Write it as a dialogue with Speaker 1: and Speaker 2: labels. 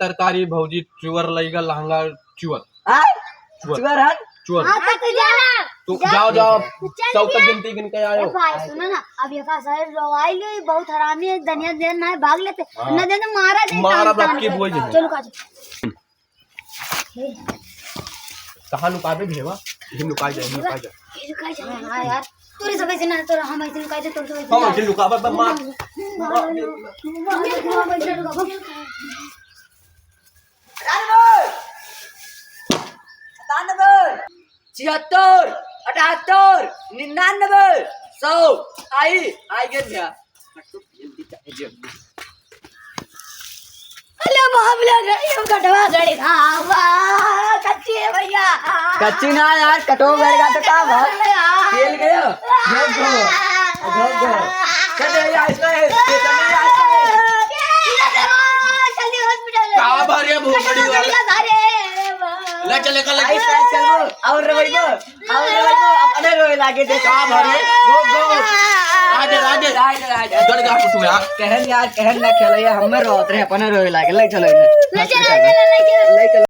Speaker 1: तरकारी भौजी चुअर लईगा लहंगा चुअर
Speaker 2: चुअर हट
Speaker 1: चुअर
Speaker 3: हाँ तो जाना
Speaker 1: तो जाओ जाओ 100 तक गिनती गिन के आयो।
Speaker 3: भाई सुनो ना अब ये का सारे रोवाई ले बहुत हरामी है धनिया देन ना भाग लेते न दे तो मारा दे
Speaker 1: मारा बाप की बुआ जी
Speaker 3: चलो का
Speaker 1: कहां लुकाबे भेवा हिम लुका जाए
Speaker 3: हां यार तोरे सब ऐसे ना तोरा हम ऐसे लुका दे तोरे सब
Speaker 1: हम जिन लुकाबे बस मार
Speaker 2: छिहत्तर 78 99 100 आई गए भैया
Speaker 3: अरे बाप रे ये कटवा गाड़ी खावा कच्ची है भैया
Speaker 2: कच्ची ना यार कटो गएगा तो का भाव तेल गया घोग चले ऐसा है
Speaker 3: जल्दी हॉस्पिटल
Speaker 1: का भरे बहुत बड़ी वाला ले चले कल
Speaker 2: चलो और रवैबो अपने रोए लागे दे
Speaker 1: का भरे गो राजे डर गा तू यार
Speaker 2: कहन ना खेलैया हमें रोत रहे अपने रोए लागे ले चलो
Speaker 3: ले चलो